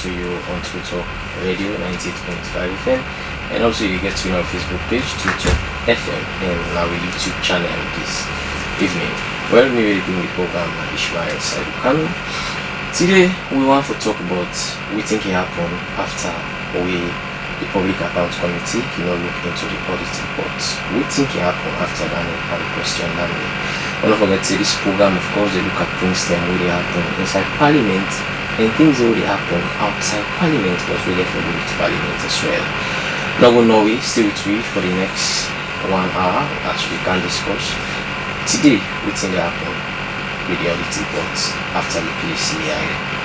to you on Twitter Radio 98.5 FM, and also you get to our Facebook page, Twitter FM, and our YouTube channel this evening. Well, we will be the program Ishmael Saidukanu. Today we want to talk about what think happened after the public account committee look into the audit report. We think happened after that and question that. Don't forget this program, of course, they look at things that really happen inside Parliament and things that really happen outside Parliament, but we get to Parliament as well. Now we know we stay with me for the next 1 hour as we can discuss today what thing happened with the audit report after the PCI.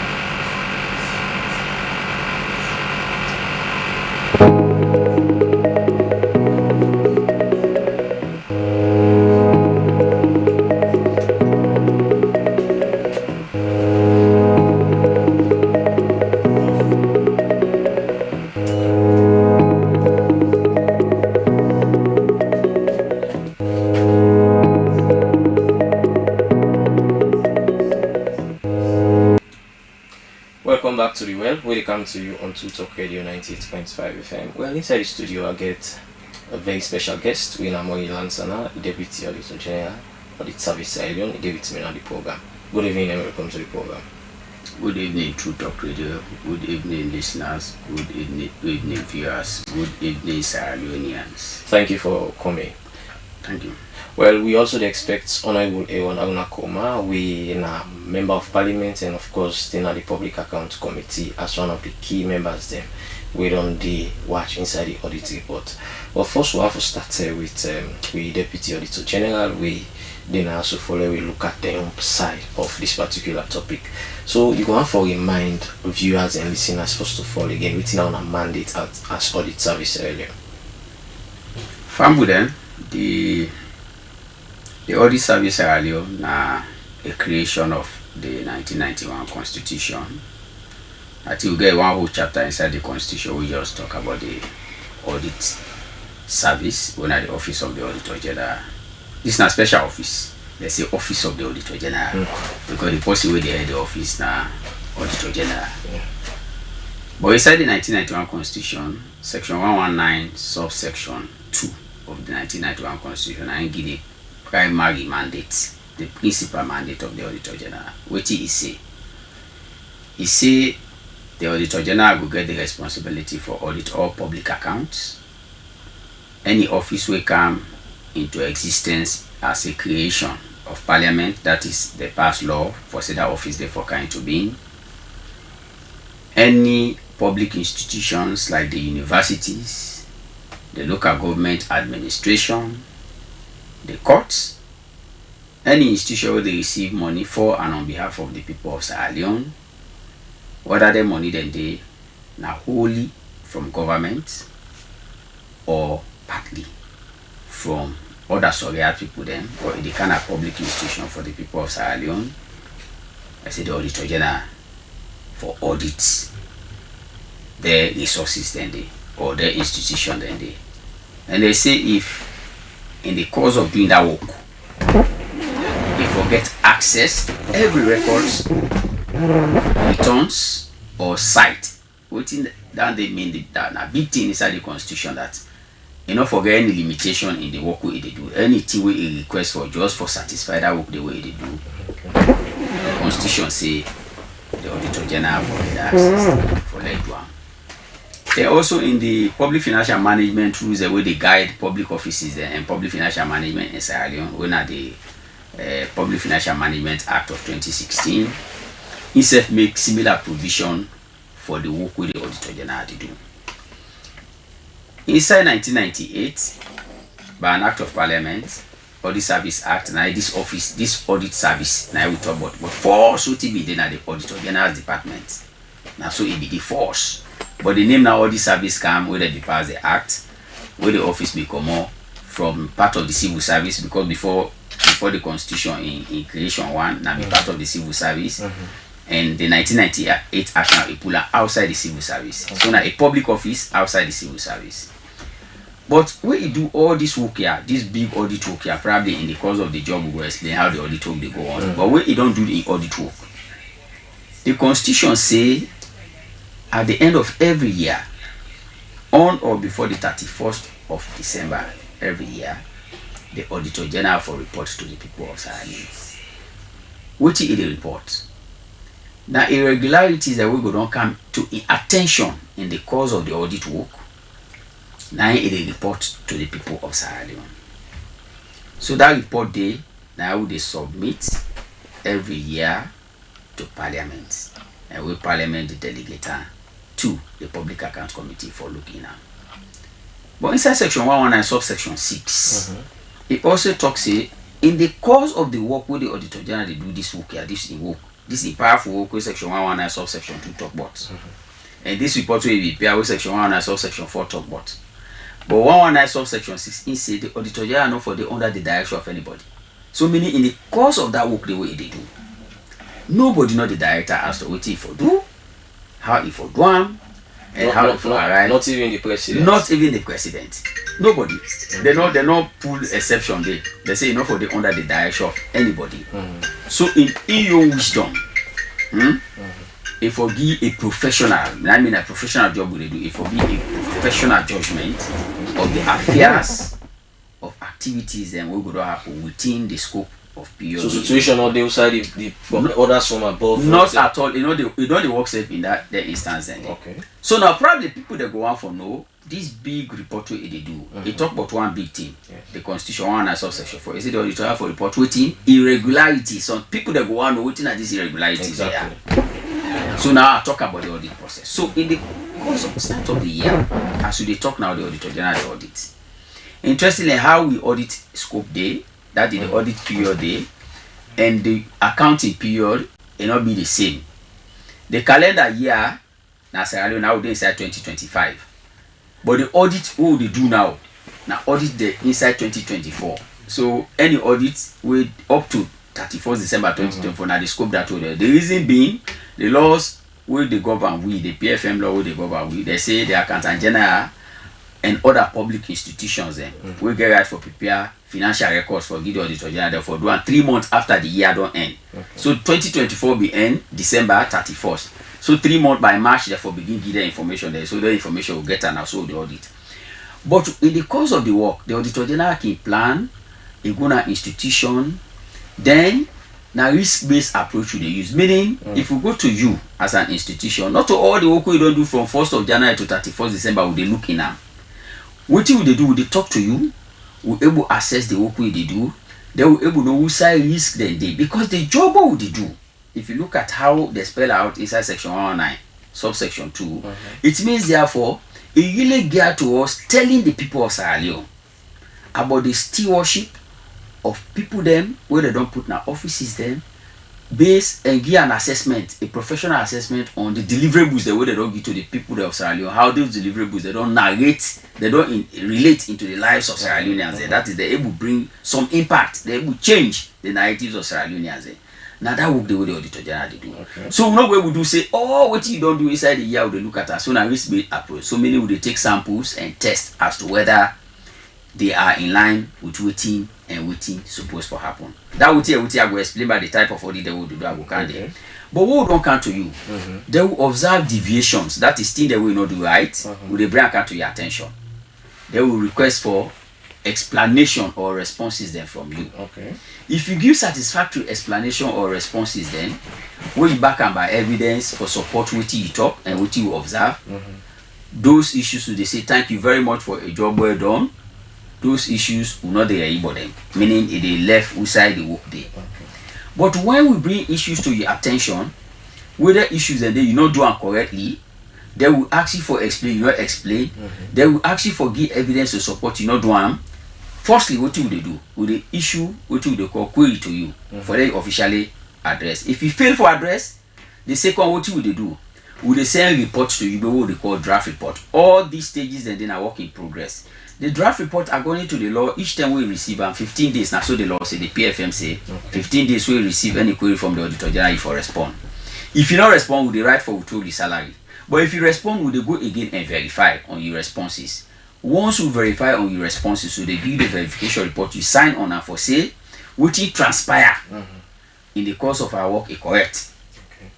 Welcome back to the well. Welcome to you on Talk Radio 98.5 FM. Well, inside the studio I get a very special guest, Winamori Lansana, Deputy Auditor General Audit Service Allion, David me on the program. Good evening and welcome to the program. Good evening, Talk Radio. Good evening, listeners. Good evening, viewers. Good evening, Sierra Leoneans. Thank you for coming. Thank you. Well, we also expect Honorable Ewan Aunakoma, we are a member of Parliament and of course then the Public Account Committee as one of the key members then we on the watch inside the audit report. But first we have to start with we Deputy Auditor General, we then also follow we look at the side of this particular topic. So you go have to remind viewers and listeners first of all again within our mandate as audit service earlier. Fambu then the audit service earlier na a creation of the 1991 Constitution. I think we get one whole chapter inside the Constitution. We just talk about the audit service when at the Office of the Auditor General. This is not a special office. They say Office of the Auditor General because the person where they head the office na Auditor General. But inside the 1991 Constitution, Section 119, subsection 2 of the 1991 Constitution, I give the primary mandate, the principal mandate of the Auditor General. What he say? He say the Auditor General will get the responsibility for audit all public accounts. Any office will come into existence as a creation of Parliament, that is the past law for say that office therefore kind to be. Any public institutions like the universities, the local government administration, the courts, any institution where they receive money for and on behalf of the people of Sierra Leone, whether the money then they now wholly from government or partly from other surrogate people then, or the kind of public institution for the people of Sierra Leone, I say the Auditor General for audit their resources then they or their institution then they. And they say if in the course of doing that work they forget access to every records, returns or site, within that they mean that a big thing inside the constitution that you not forget any limitation in the work way they do. Anything we request for just for satisfy that work the way they do. The constitution say the Auditor General for the access for let do. They also in the public financial management rules the way they guide public offices and public financial management in Sierra Leone. When are the Public Financial Management Act of 2016, itself make similar provision for the work with the Auditor General to do. Inside 1998, by an act of parliament, Audit Service Act, now this audit service, now we talk about, but force to be then at the Auditor General's department. Now so it be the force. But the name now Audit Service come whether they pass the act, where the office become more from part of the civil service, because before the constitution in creation one, now be part of the civil service. And the 1998 act now a pull outside the civil service. So now a public office outside the civil service. But when you do all this work here, this big audit work here, probably in the course of the job we will explain how the audit work they go on. But when you don't do the audit work, the constitution say at the end of every year, on or before the 31st of December every year, the Auditor General for report to the people of Sierra Leone. What is the report? Now irregularities that we go don't come to attention in the course of the audit work. Now it report to the people of Sierra Leone. So that report day now they submit every year to Parliament, and we Parliament the delegate to the Public Account Committee for looking at. But inside section 119 subsection 6, it also talks in the course of the work where the Auditor General they do this work here, this is powerful work with section 119 subsection 2 talk about. And this report will be paired with section 119 subsection 4 talk about. But 119 subsection 6 it say the Auditor General not for the under the direction of anybody. So meaning in the course of that work the way they do, nobody know the director as to what he for do, how he for do them, and how he for arrive. Not even the president. Not even the president. Nobody. They not pull exception there. They say not for the under the direction of anybody. So in your wisdom, if for give a professional, I mean a professional job will they do, if for give a professional judgment of the affairs of activities and we go to happen within the scope of period. So situation on the outside from others from above. Not at all. You know the work safe in that instance then. Okay. So now probably people that go on for no this big report what they do. They talk about one big thing. Yes. The constitution 1 and subsection 4. Is it the auditor for report waiting irregularities? Some people that go on waiting at these irregularities. Exactly. Yeah. So now I talk about the audit process. So in the course of the start of the year, as we talk now the Auditor General audit. Interestingly, how we audit scope day, that is the audit period day, and the accounting period will not be the same. The calendar year now Sierra Leone now they inside 2025. But the audit who they do now audit the inside 2024. So any audit with up to 31st December 2024 now the scope that will the reason being the laws where they govern we, the PFM law where they govern we, they say the accountant general and other public institutions we get right for prepare financial records for give the Auditor General therefore do 3 months after the year don't end. So 2024 be end December 31st. So 3 months by March therefore begin give the information there. So the information will get and also the audit. But in the course of the work, the Auditor General can plan a gonna institution, then now risk-based approach they use. Meaning if we go to you as an institution, not to all the work we don't do from 1st of January to 31st December will they look in now. What will they do? Will they talk to you? Will able to assess the work we they do? They will able to know who side risk then they because the job what they do. If you look at how they spell out inside section 119, subsection 2, it means therefore it really geared to us telling the people of Sierra Leone about the stewardship of people them where they don't put in offices them base and give an assessment, a professional assessment on the deliverables the way they don't give to the people of Sierra Leone, how those deliverables they don't narrate, they don't relate into the lives of Sierra Leoneans. That is, they're able to bring some impact, they're able to change the narratives of Sierra Leoneans. Now that work the way the auditor general they do. Okay. So we not going to do say, oh, what you don't do inside the year, they look at us. So now risk-based approach. So many will they take samples and test as to whether they are in line with waiting and waiting supposed to happen. That will tell I will explain by the type of audit they will do. That will count them. But what don't come to you, they will observe deviations. That is thing they will not do right. Will they bring account to your attention? They will request for explanation or responses then from you. Okay. If you give satisfactory explanation or responses, then when you back and by evidence for support what you talk and what you observe, those issues will they say thank you very much for a job well done. Those issues will not they about them, meaning they left outside the work day. But when we bring issues to your attention, whether issues and they you not do them correctly, they will ask you for explain, you not explain. They will ask you for give evidence to support, you not do them. Firstly, what will they do? Will they issue what will they call query to you for them officially address? If you fail for address, the second what will they do? Will they send reports to you? What they call draft report. All these stages and then are work in progress. The draft report according to the law, each time we receive 15 days. Now, so the law say the PFM say 15 days we receive any query from the auditor general if you respond. If you not respond, will they write for withhold the salary? But if you respond, will they go again and verify on your responses? Once you verify on your responses, so they give you the verification report, you sign on and for say, what it transpire in the course of our work is correct. Okay.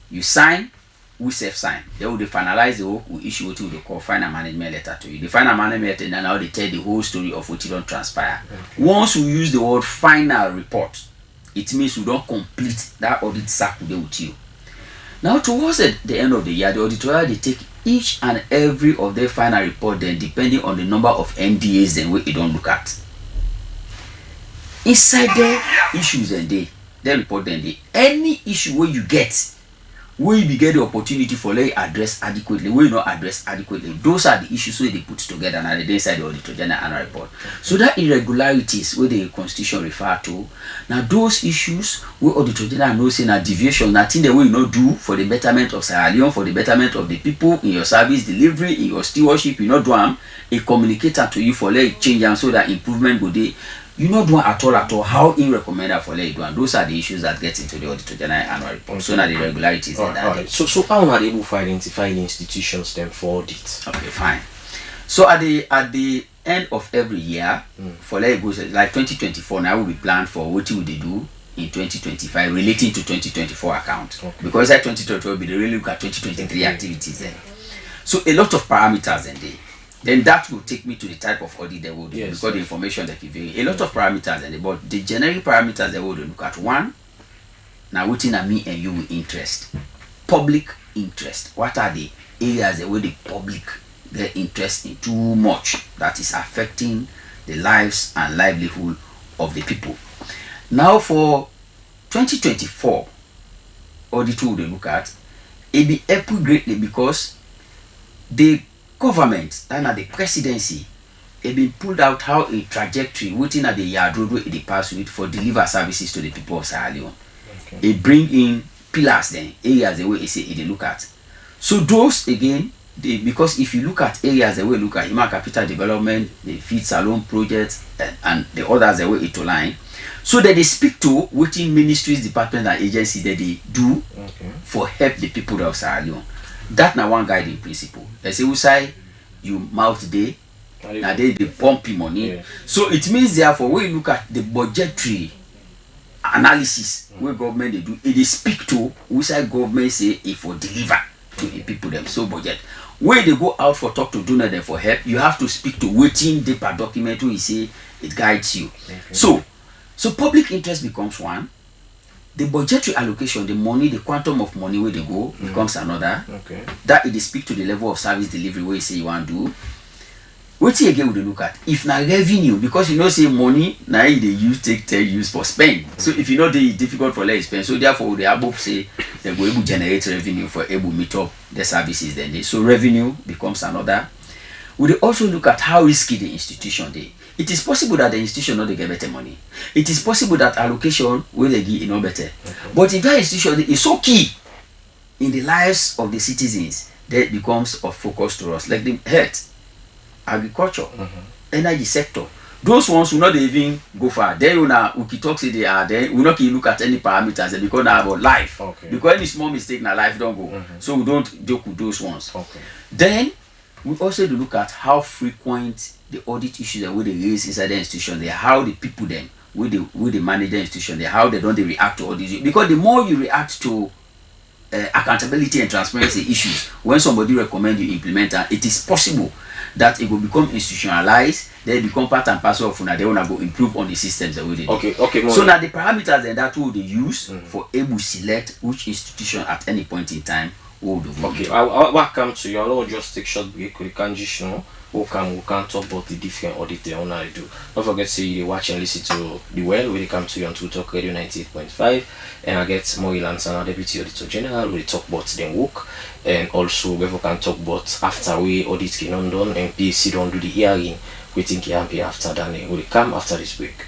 You sign, we self-sign. They will finalize the work, we issue what they call final management letter to you. The final management letter, and now they tell the whole story of what you don't transpire. Okay. Once we use the word final report, it means we don't complete that audit cycle there with you. Now towards the end of the year, the auditor they take each and every of their final report then depending on the number of NDAs then we don't look at. Inside the issues and they report then any issue where you get where you get the opportunity for let address adequately, where you not address adequately, those are the issues where they put together and they inside the auditor general annual report. So that irregularities where the constitution refer to, now those issues where auditor general knows saying a deviation, nothing that we not do for the betterment of Sierra Leone, for the betterment of the people in your service delivery, in your stewardship, you not do them, a communicator to you for let change and so that improvement go there. You not do at all. How in recommended for let do, and those are the issues that get into the auditor general annual report. So now the irregularities in that. Right. So how are they able to identify the institutions then for audit? Okay, fine. So at the end of every year, for let it goes like 2024 now will be planned for what will they do in 2025 relating to 2024 account. Okay. Because that 2024 will be the really look at 2023 activities then. So a lot of parameters in there. Then that will take me to the type of audit they will do because the information that give you a lot of parameters and but the generic parameters they will look at one. Now within a me and you will interest. Public interest. What are the areas where the public get interest in too much that is affecting the lives and livelihood of the people? Now for 2024 audit will they look at it be helpful greatly because the government and the presidency have been pulled out how a trajectory within at the yard road in the past week for deliver services to the people of Sierra Leone. Okay. It bring in pillars then areas the way it say they look at. So those again because if you look at areas the way look at human capital development, the feed salon projects and the others the way it align. So that they speak to within ministries, departments and agencies that they do for help the people of Sierra Leone. That now one guiding principle. They say, we say you mouth day, now they pump money. Yeah. So it means therefore when you look at the budgetary analysis where government they do, they speak to we say government say if for deliver to the people them so budget. When they go out for talk to donor them for help, you have to speak to waiting the per document where you say it guides you. Okay. So public interest becomes one. The budgetary allocation, the money, the quantum of money where they go becomes another. Okay. That it speak to the level of service delivery where you say you want to do. What again would they look at? If now revenue, because you know say money now they use take use for spend. So if you know they difficult for let spend, so therefore they are both say they go able generate revenue for able meet up the services then they. So revenue becomes another. We also look at how risky the institution they. It is possible that the institution not they get better money. It is possible that allocation will they give no better. Okay. But if that institution is so key in the lives of the citizens, that becomes of focus to us, like the health, agriculture, energy sector. those ones will not even go far. Then you now we can talk say they are then we not can look at any parameters because now about life. Okay. Because any small mistake na life don't go. So we don't joke with those ones. Okay. Then we also look at how frequent the audit issues that we they raise inside the institution, they how the people then with the manage the institution, they how they don't they react to all these, because the more you react to accountability and transparency issues, when somebody recommend you implement, and it is possible that it will become institutionalized, then become part and parcel of una, they wanna go improve on the systems that we did. Okay. So now the parameters and that will they use for able select which institution at any point in time will do. Okay, I'll come to you. I'll just take short break. We can just we can talk about the different audit they wanna do. Don't forget to you watch and listen to the well when they come to you on Two Talk Radio 98.5, and I get more Lansan, Deputy Auditor General. We talk about them work, and also we can talk about after we audit can done and PSC don't do the hearing. We think he happy after that. Will come after this break.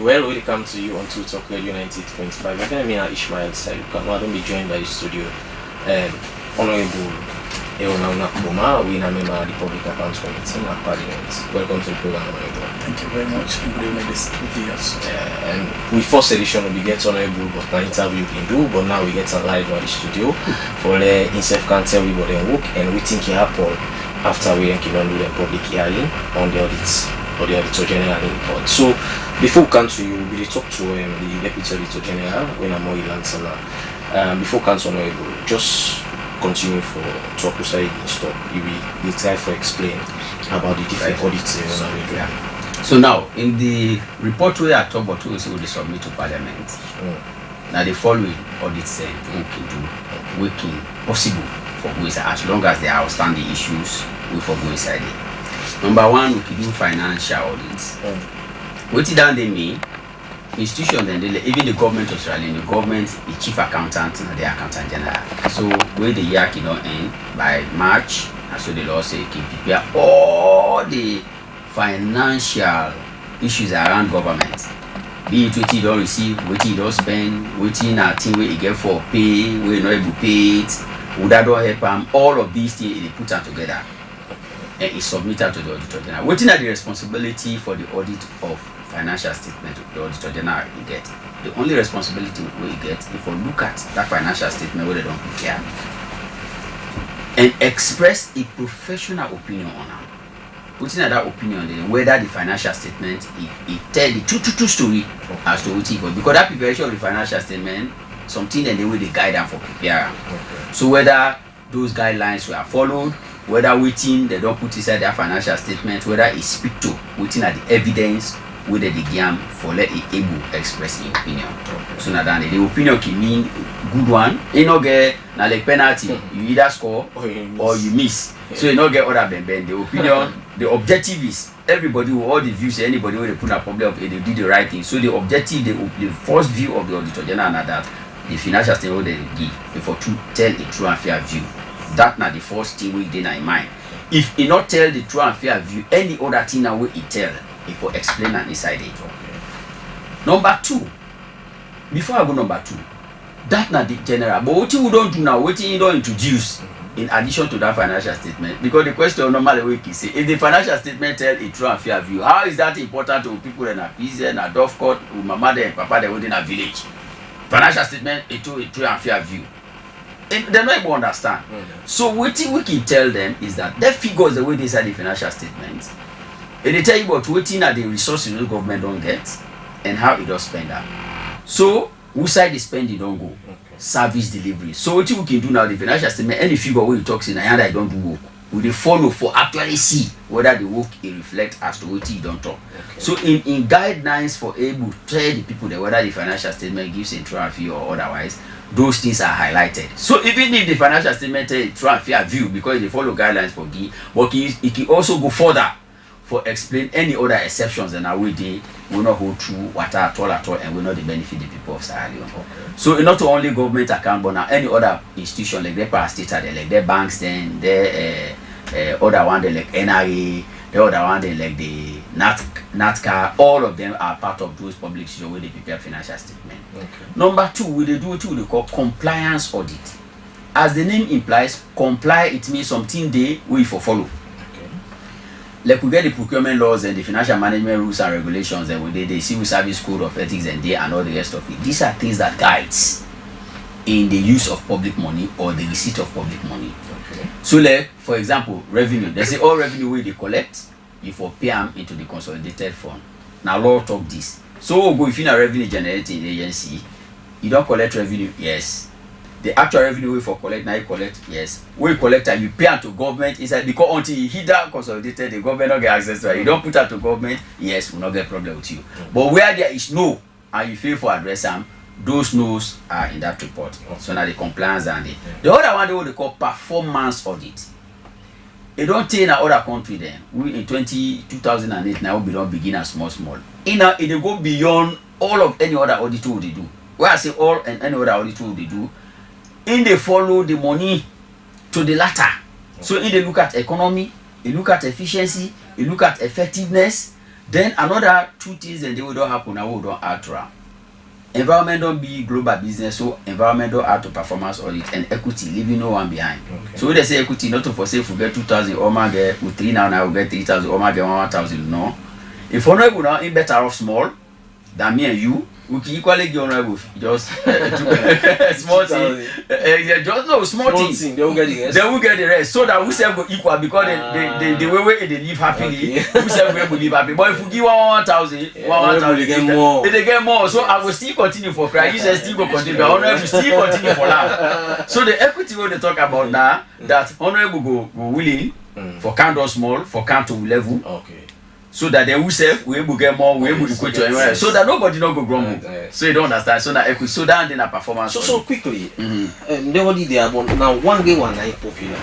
well. We come to you on Two Talk Radio 98.5. Again, me and Ishmael said, I don't be joined by the studio. Honorable Eona Boma, we are a member of the Public Accounts Committee and Parliament. Welcome to the program, Honorable. Thank you very much. Good evening, viewers. And we first edition we get Honorable, but an interview we do, but now we get a live on the studio for the himself can tell we what they work, and we think it happened after we can do the public hearing on the audits or the Auditor General report. So before we come to you, we will talk to the Deputy Auditor General when I'm more answer. Before Council Honorable, just continue for talk to say stop. You try to explain about the different audits. So now in the report we are talking about, we will submit to Parliament. Now the following audits we can possible for go inside, as long as there are outstanding issues, we for go inside it. Number one, we can do financial audits. What it down they mean? Institutions and even the government of Australia, the government, the chief accountant and the accountant general. So where the year cannot end by March, and so the law say can prepare all the financial issues around government. Be it what you don't receive, what you don't spend, what you not where you get for pay, where you not able to pay it, would that don't help them? All of these things they put them together and it's submitted to the Auditor General. What is the responsibility for the audit of financial statement the Auditor General you get? The only responsibility we get if we look at that financial statement where they don't prepare and express a professional opinion on them. Putting that opinion then whether the financial statement it tell the true story as to what it was, because that preparation of the financial statement something and the way they guide them for preparing. So whether those guidelines were followed, whether waiting they don't put inside their financial statement, whether it speak to waiting at the evidence, whether the game for let it able express the opinion. So now that the opinion can mean good one, you know get now like penalty, you either score or you miss. So you not get other than the opinion. The objective is everybody with all the views, anybody where they put a problem of they did the right thing. So the objective, the first view of the Auditor General are that the financial statement they give before to tell a true and fair view. That not the first thing we did in mind. If he not tell the true and fair view, any other thing now he tell, if we explain and inside it. Number two, before I go number two, that not the general. But what you don't do now, what you don't introduce in addition to that financial statement, because the question normally we can say, if the financial statement tell a true and fair view, how is that important to people in a PZ and a Dove Court, with mama and papa they within a village? Financial statement a true and fair view. They're not able to understand. So what we can tell them is that their figures the way they say the financial statement, and they tell you about what are the resources the government don't get and how it does spend that. So who side the spending don't go? Service delivery. So what we can do now, the financial statement, any figure where you talk in and I don't do work, we follow for actually see whether the work it reflects as to what you don't talk. So in guidelines for able to tell the people that whether the financial statement gives a true and fair or otherwise, those things are highlighted. So even if the financial statement tells a true and fair view because they follow guidelines for GI, but it can also go further for explain any other exceptions and how we will not hold true water at all and will not benefit the people of Sierra Leone. So not only government account but now any other institution like their parastatal, like their banks, then their other one they like NRA, the other one they like the NATCA, all of them are part of those public institutions where they prepare financial statement. Number two, we do what we call compliance audit. As the name implies, comply it means something they we for follow. Like we get the procurement laws and the financial management rules and regulations, and we the civil service code of ethics and all the rest of it. These are things that guides in the use of public money or the receipt of public money. So like for example, revenue. They say all revenue we they collect, you for pay them into the consolidated fund. Now law talk this. So go if you a revenue generating agency, you don't collect revenue, yes. The actual revenue we for collect, now you collect, yes. We collect and you pay to government inside because until you hit that consolidated, the government don't get access to it. You don't put that to government, yes, we'll not get problem with you. But where there is no and you fail for address them, those no's are in that report. So now the compliance and the other one they what they call performance audit. It don't take in other country then. We in 2008 now we don't begin as small. It go beyond all of any other audit tool they do. Where I say all and any other audit tool they do, in they follow the money to the latter. So in they look at economy, they look at efficiency, they look at effectiveness, Then another 2 things and they will don't happen and we don't add to am. Environment don't be global business, so environment don't add to performance audit and equity, leaving no one behind. Okay. So when they say equity, not to forsake, if we get 2,000, or my get with 3 now we get 3,000, or my get 1,000. No. If honorable now, in better off small than me and you, we can equally get honorable just small thing. Just no small thing. They will get the rest. They will get the rest, so that we say go equal because the way they live happily, we say we live happy. But if we give 1,000, 1,000, they get more. They get more. So I will still continue for cry. You say still go continue. Honorable still continue for laugh. So the equity we they talk about now, that honorable go willing for count or small, for count to level. Okay. So that they will save, we will get more, we will equate to everyone. So that nobody not go grumble. So you don't understand. So that equity, so that then a performance. So quickly, nobody there, but now one game one night popular.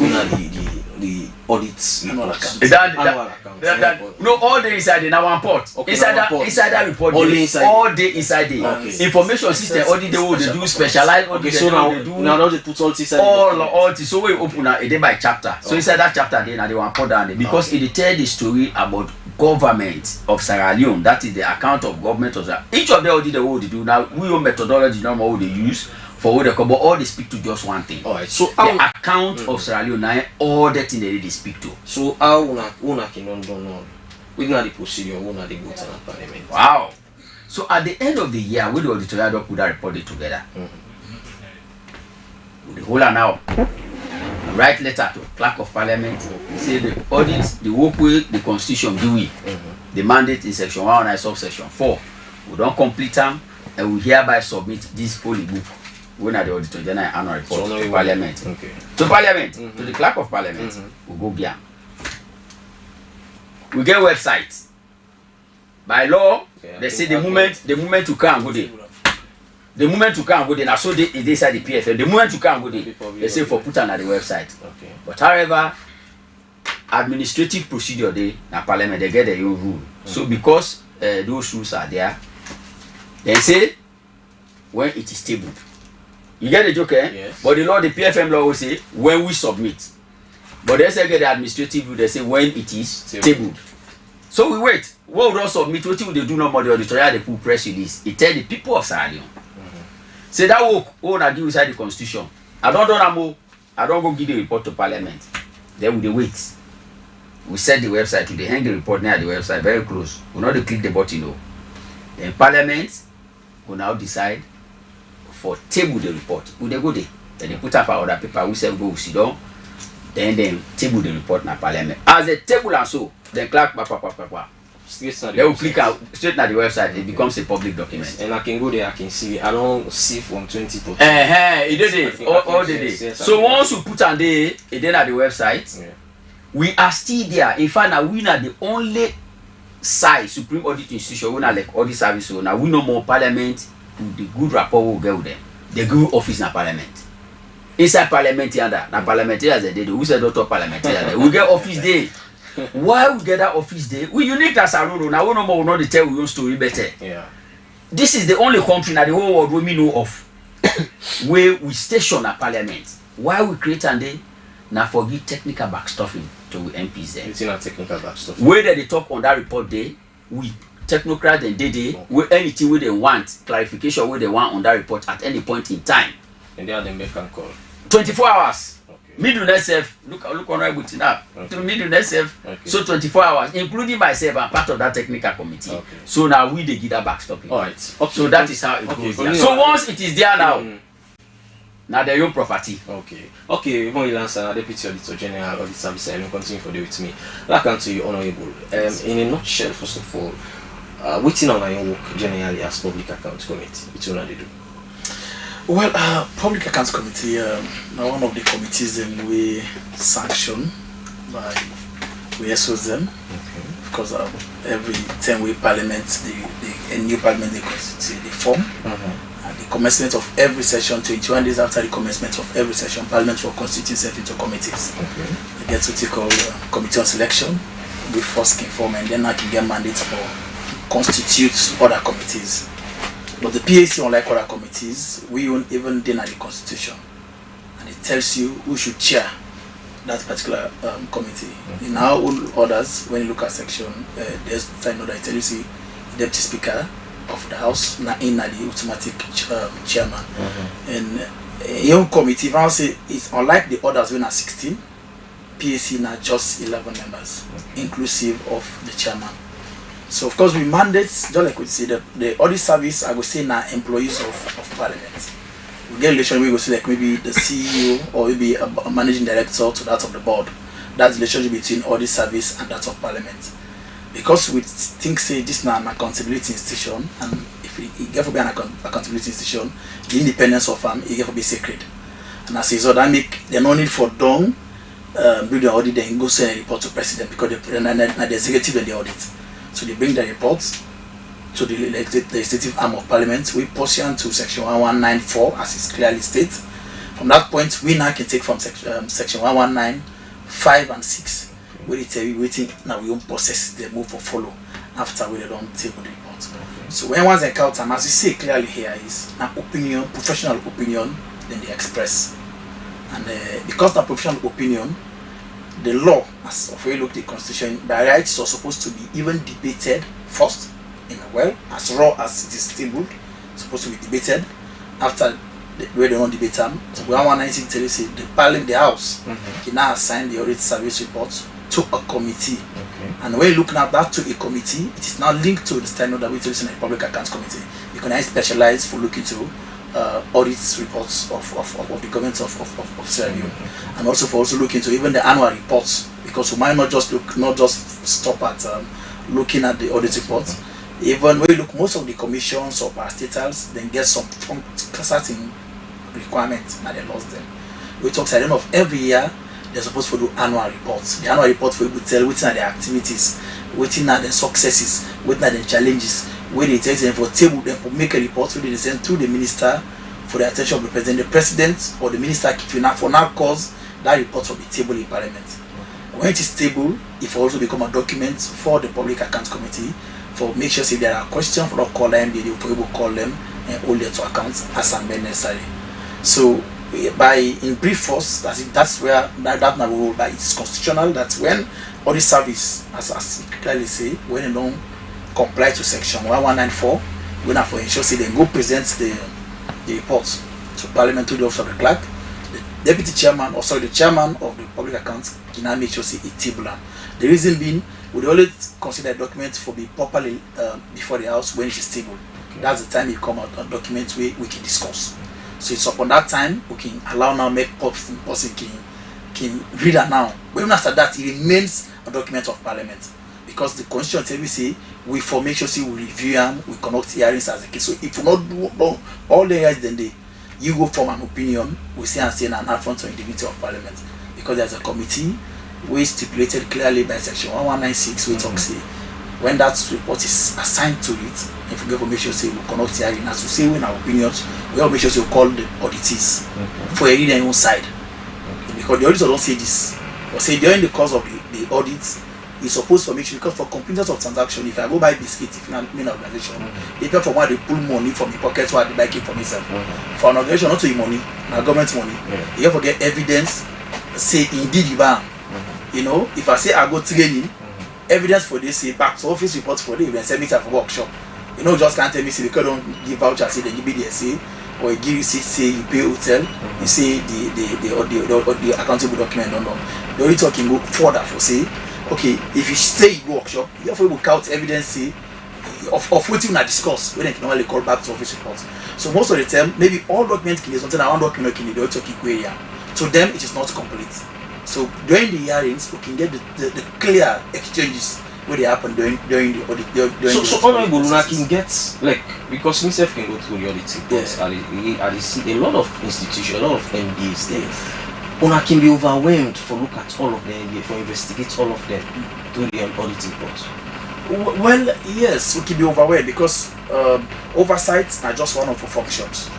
We know the audits. Annual account. No, all day inside now one port. Okay, inside that report. All day inside. All day inside the Okay. information system. Audit they will do specialized audit. Okay, so now they put all this inside. All so we open a day by chapter. So inside that chapter then they want put down because it tell the story about government of Sierra Leone. That is the account of government of Sierra. Each of them audit the what they do now. We own methodology normal what they use for what they come, but all they speak to just one thing. Alright, so the account of Sierra Leone now all the thing they speak to. So how una can don't know. We know the procedure. We know the go to parliament. Wow. So at the end of the year, we the auditorial don't put that report together. The whole now write letter to clerk of parliament, say the audit, the work with the constitution do we. The mandate in section 109 subsection 4. We don't complete them and we hereby submit this holy book. When at the auditor general annual report to parliament. Okay. To parliament, to the clerk of parliament, we go there. We get websites. By law, they say the moment you can go there. The moment you can go there, now so they inside the PFM. The moment you can go there, they say for put on the website. Okay. But however, administrative procedure they na parliament they get their own rule. So because those rules are there, they say when it is tabled. You get the joke, eh? Yes. But the law, the PFM law will say when we submit. But they say get the administrative rule, they say when it is tabled. So we wait. What we don't submit, what will they do no more? The auditorial they put press release. It tell the people of Sierra Leone. Say that work, I give inside the constitution. I don't go give the report to parliament. Then we wait. We set the website, we hang the report near the website, very close. We not click the button, no. Then parliament will now decide for table the report. We they go there. Then they put up our other paper, we say go we sit down. Then table the report na parliament. As a table and so, then clerk they will click out straight at the website. It becomes a public document. And I can go there, I can see. I don't see from 20 to 30. It did it all the day. So once you put on it then at the website, we are still there. In fact, now we are the only side Supreme Audit Institution. We are like audit service. So now we know more parliament. The good rapport will get with them. The good office na parliament. Inside parliament yonder, na parliamentarians they do. We say doctor parliamentarians. We get office day. Why we get that office day? We unique as Aruro. Now we no more will not tell we own story better. Yeah. This is the only country in the whole world we know of where we station a parliament. Why we create and they now forgive technical backstuffing to MPs there. It's in a technical backstuffing. Where they talk on that report day, we technocrats and they where anything where they want clarification where they want on that report at any point in time. And they are the make and call. 24 hours. Okay. Middle SF, look on everything up. Okay. To middle SF, Okay. so 24 hours, including myself, I'm part of that technical committee. Okay. So now we they give that backstopping. Alright. Okay. So that is how it goes. There. Okay. So once it is there now, now their own property. Okay, when you answer Deputy Auditor General Audit Service, and you continue for day with me. Like and to you, Honorable. In a nutshell, first of all, waiting on our work generally as Public Accounts Committee, it's what they do. Well, Public Accounts Committee, now one of the committees we sanction by we assess them. Because every time we parliament, a new parliament they constitute the form. At the commencement of every session, 21 days after the commencement of every session, parliament will constitute itself into committees. They get what we call committee on selection. We first can form and then I can get mandates for constitute other committees. But the PAC, unlike other committees, we own even then at the constitution. And it tells you who should chair that particular committee. In our own orders, when you look at section, there's time order, it tells you deputy speaker of the house, in the automatic chairman. And your committee, if I say, it's unlike the others when are 16, PAC now just 11 members, inclusive of the chairman. So of course we mandate, just like we say, the audit service, I would say now employees of parliament. We get relation, we go see like maybe the CEO or maybe a managing director to that of the board. That's the relationship between audit service and that of parliament. Because we think say this now an accountability institution, and if it get to be an accountability institution, the independence of it get to be sacred. And as a result, that make the no need for done do the audit, then go send a report to president because the executive and the audit. So they bring the reports to the legislative arm of parliament. We pursuant to section 1194 as is clearly stated. From that point, we now can take from section 119, 5 and 6. Where they tell you waiting now we don't process the move for follow after we don't table the report. So when one's encounter, as you say clearly here, is an opinion, professional opinion, then they express. And because the professional opinion, the law, as of we look at the constitution, the rights are supposed to be even debated first, in a well, as raw as it is tabled, supposed to be debated. After we don't debate them, so 119 tells you the house can now assign the audit service report to a committee. And when you look now that to a committee, it is now linked to the standard that we use in the Public Accounts Committee. You can now specialize for looking to audit reports of the government of Sierra Leone, and also for looking to even the annual reports, because we might not just stop at looking at the audit reports. Even when you look, most of the commissions or parastatals then get some certain requirements and they lost them. We talk at the end of every year they're supposed to do annual reports. The annual report for you to tell which are the activities, which are the successes, which are the challenges, where they tell them for table them for make a report, where they send to the minister for the attention of the president or the minister for now cause that report will be tabled in parliament. When it is tabled, it will also become a document for the Public Accounts Committee for make sure if there are questions for not call them, they will be able to call them and hold them to account as and when necessary. So by in brief force, that's where that now rule by it's constitutional that when audit service, as it clearly say, when they don't comply to section 1194, we have to ensure say they go present the reports to parliament, to the office of the clerk, the deputy chairman, or sorry, the chairman of the public accounts can now make sure say it's tabled. The reason being, we always consider a document for be properly before the house when it is tabled. That's the time it come out a document we can discuss. So it's upon that time we can allow now make person can read that now. But even after that, it remains a document of parliament. Because the constitution tells we say we formation say we review and we conduct hearings as a case. So if you not do all the hearings then you go form an opinion, we say and say an affront to individual of parliament. Because there's a committee we stipulated clearly by section 1196 we talk say when that report is assigned to it, if we get information say we conduct hearing as we say in our opinions, we have make sure we call the auditees for a reading on your side. Because the auditor don't say this. Or say during the course of the audit, it's supposed to make sure, because for completeness of transaction, if I go buy biscuit, if you're not an organization, they pay from where they pull money from the pocket where they buy it for myself. For an organization, not to your money, not government money. You have to get evidence, say indeed you buy. You know, if I say I go training, evidence for this, say back to office reports for the event, send me to a workshop. You know, just can't tell me say because don't give voucher, say they give me the essay, or you give you say you pay hotel, you say the accountable document don't know. The auditor can go further for say, okay, if you say you go workshop, you have to count evidence say of what you not discuss when they can normally call back to office reports. So most of the time, maybe all documents can be something that one document can be the auditor can query. To them it is not complete. So during the hearings, we can get the clear exchanges where they happen during the audit. So Honorable Luna can get, like, because himself can go through the audit reports, a lot of institutions, a lot of MBAs there. Una can be overwhelmed for look at all of them, for investigate all of them through the audit reports. Well, yes, we can be overwhelmed because oversight are just one of the functions.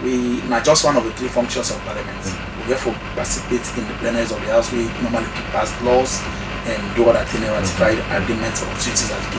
We not just one of the three functions of parliament. We therefore participate in the plenaries of the house. We normally pass laws and do other things, ratified agreements or treaties as